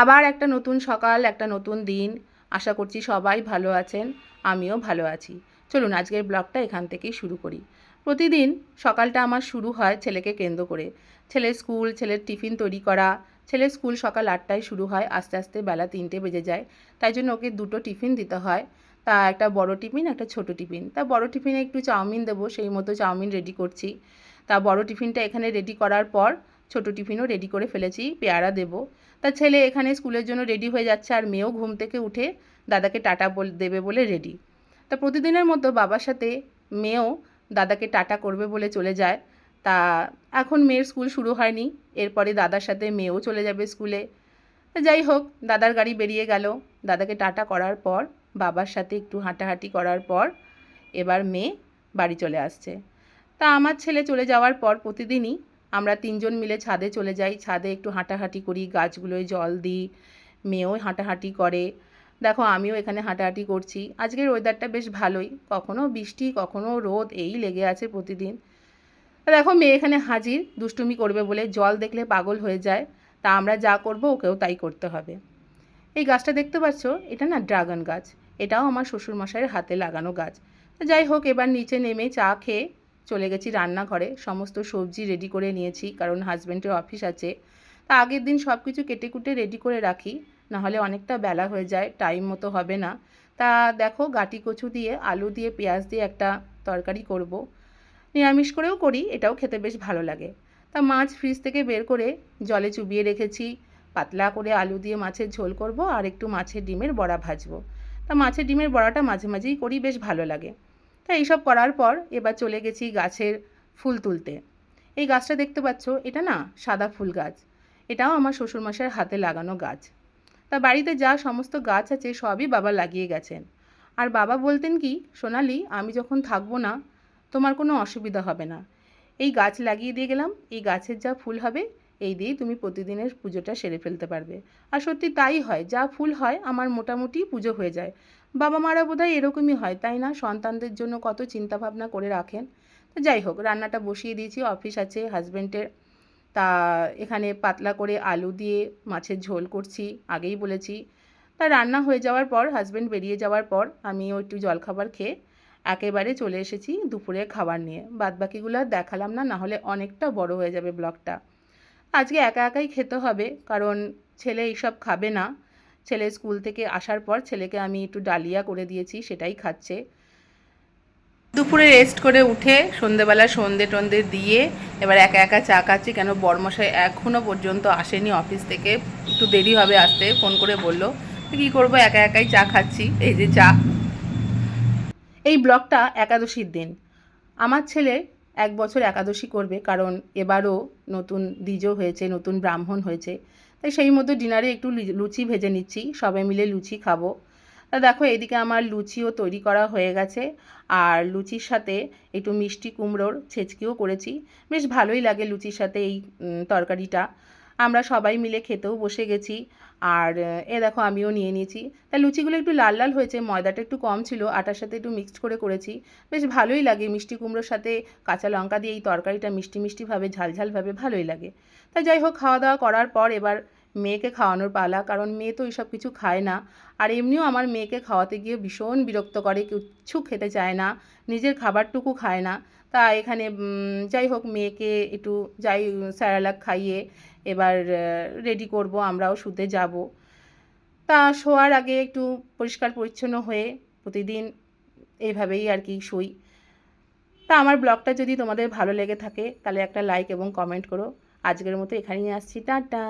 আবার একটা নতুন সকাল, একটা নতুন দিন। আশা করছি সবাই ভালো আছেন, আমিও ভালো আছি। চলুন আজকের ব্লগটা এখান থেকেই শুরু করি। প্রতিদিন সকালটা আমার শুরু হয় ছেলেকে কেন্দ্র করে। ছেলের স্কুল, ছেলের টিফিন তৈরি করা। ছেলের স্কুল সকাল 8টায় শুরু হয়, আস্তে আস্তে বেলা 3টে বেজে যায়। তাই জন্য ওকে দুটো টিফিন দিতে হয়। তা একটা বড় টিফিন, একটা ছোট টিফিন। তা বড় টিফিনে একটু চাউমিন দেবো, সেই মতো চাউমিন রেডি করছি। তা বড় টিফিনটা এখানে রেডি করার পর ছোট টিফিনও রেডি করে ফেলেছি, পেয়ারা দেবো। তা ছেলে এখানে স্কুলের জন্য রেডি হয়ে যাচ্ছে, আর মেয়েও ঘুম থেকে উঠে দাদাকে টাটা দেবে বলে রেডি। তা প্রতিদিনের মতো বাবার সাথে মেয়েও দাদাকে টাটা করবে বলে চলে যায়। তা এখন মেয়ের স্কুল শুরু হয়নি, এরপরে দাদার সাথে মেয়েও চলে যাবে স্কুলে। যাই হোক, দাদার গাড়ি বেরিয়ে গেল। দাদাকে টাটা করার পর বাবার সাথে একটু হাঁটাহাঁটি করার পর এবার মেয়ে বাড়ি চলে আসছে। তা আমার ছেলে চলে যাওয়ার পর প্রতিদিনই আমরা 3জন মিলে ছাদে চলে যাই, ছাদে একটু হাঁটাহাঁটি করি, গাছগুলোয় জল দিই, মেয়েও হাঁটাহাঁটি করে। দেখো আমিও এখানে হাঁটাহাঁটি করছি। আজকের ওয়েদারটা বেশ ভালোই, কখনো বৃষ্টি কখনো রোদ, এই লেগে আছে প্রতিদিন। দেখো মেয়ে এখানে হাজির, দুষ্টুমি করবে বলে, জল দেখলে পাগল হয়ে যায়। তা আমরা যা করব ওকেও তাই করতে হবে। এই গাছটা দেখতে পাচ্ছ, এটা না ড্রাগন গাছ। এটাও আমার শ্বশুরমশাইয়ের হাতে লাগানো গাছ। যাই হোক, এবার নিচে নেমে চা খেয়ে চলে গেছি রান্নাঘরে। সমস্ত সবজি রেডি করে নিয়েছি, কারণ হাজব্যান্ডের অফিস আছে। তা আগের দিন সব কিছু কেটে কুটে রেডি করে রাখি, নাহলে অনেকটা বেলা হয়ে যায়, টাইম মতো হবে না। তা দেখো গাটি কচু দিয়ে আলু দিয়ে পেঁয়াজ দিয়ে একটা তরকারি করব। নিরামিষ করেও করি, এটাও খেতে বেশ ভালো লাগে। তা মাছ ফ্রিজ থেকে বের করে জলে চুবিয়ে রেখেছি। পাতলা করে আলু দিয়ে মাছের ঝোল করব, আর একটু মাছের ডিমের বড়া ভাজবো। তা মাছের ডিমের বড়াটা মাঝে মাঝেই করি, বেশ ভালো লাগে। তা এইসব করার পর এবার চলে গেছি গাছের ফুল তুলতে। এই গাছটা দেখতে পাচ্ছ, এটা না সাদা ফুল গাছ। এটাও আমার শ্বশুরমশাইয়ের হাতে লাগানো গাছ। তা বাড়িতে যা সমস্ত গাছ আছে সবই বাবা লাগিয়ে গেছেন। আর বাবা বলতেন কি, সোনালি আমি যখন থাকবো না তোমার কোনো অসুবিধা হবে না। এই গাছ লাগিয়ে দিয়ে গেলাম, এই গাছের যা ফুল হবে এই দিয়েই তুমি প্রতিদিনের পুজোটা সেরে ফেলতে পারবে। আর সত্যি তাই হয়, যা ফুল হয় আমার মোটামুটি পুজো হয়ে যায়। বাবা মারা বোধহয় এরকমই হয়, তাই না? সন্তানদের জন্য কত চিন্তাভাবনা করে রাখেন। তো যাই হোক, রান্নাটা বসিয়ে দিয়েছি, অফিস আছে হাজব্যান্ডের। তা এখানে পাতলা করে আলু দিয়ে মাছের ঝোল করছি, আগেই বলেছি। তা রান্না হয়ে যাওয়ার পর হাজব্যান্ড বেরিয়ে যাওয়ার পর আমিও একটু জলখাবার খেয়ে একেবারে চলে এসেছি দুপুরের খাবার নিয়ে। বাদবাকিগুলো আর দেখালাম না, নাহলে অনেকটা বড় হয়ে যাবে ব্লগটা। আজকে একা একাই খেতে হবে, কারণ ছেলে এইসব খাবে না। ছেলে স্কুল থেকে আসার পর ছেলেকে আমি একটু ডালিয়া করে দিয়েছি, সেটাই খাচ্ছে। দুপুরে রেস্ট করে উঠে সন্ধেবেলা সন্ধে টন্ধে দিয়ে এবার একা একা চা খাচ্ছি, কেন বরমশাই এখনও পর্যন্ত আসেনি অফিস থেকে, একটু দেরি হবে আসতে, ফোন করে বললো। কী করবো, একা একাই চা খাচ্ছি, এই যে চা। এই ব্লগটা একাদশীর দিন। আমার ছেলে 1 বছর একাদশী করবে, কারণ এবারও নতুন দ্বিজ হয়েছে, নতুন ব্রাহ্মণ হয়েছে। তাই সেই মতো ডিনারে একটু লুচি ভেজে নিচ্ছি, সবাই মিলে লুচি খাবো। তা দেখো এদিকে আমার লুচিও তৈরি করা হয়ে গেছে, আর লুচির সাথে একটু মিষ্টি কুমড়োর ছেচকিও করেছি। বেশ ভালোই লাগে লুচির সাথে এই তরকারিটা। আমরা সবাই মিলে খেতেও বসে গেছি। আর এ দেখো আমিও নিয়ে নিয়েছি। তা লুচিগুলো একটু লাল লাল হয়েছে, ময়দাটা একটু কম ছিল, আটার সাথে একটু মিক্সড করে করেছি। বেশ ভালোই লাগে, মিষ্টি কুমড়োর সাথে কাঁচা লঙ্কা দিয়ে এই তরকারিটা মিষ্টি মিষ্টিভাবে ঝালঝালভাবে ভালোই লাগে। তা যাই হোক, খাওয়া দাওয়া করার পর এবার মেয়েকে খাওয়ানোর পালা, কারণ মেয়ে তো এইসব কিছু খায় না। আর এমনিও আমার মেয়েকে খাওয়াতে গিয়ে ভীষণ বিরক্ত করে, কিচ্ছু খেতে চায় না, নিজের খাবারটুকু খায় না। তা এখানে যাই হোক মেয়েকে একটু যাই স্যারালাক খাইয়ে এবার রেডি করব, আমরাও শুতে যাব। তা শোয়ার আগে একটু পরিষ্কার পরিচ্ছন্ন হয়ে প্রতিদিন এইভাবেই আর কি শুই। তা আমার ব্লগটা যদি তোমাদের ভালো লেগে থাকে তাহলে একটা লাইক এবং কমেন্ট করো। আজকের মতো এখানেই আসছি, টাটা।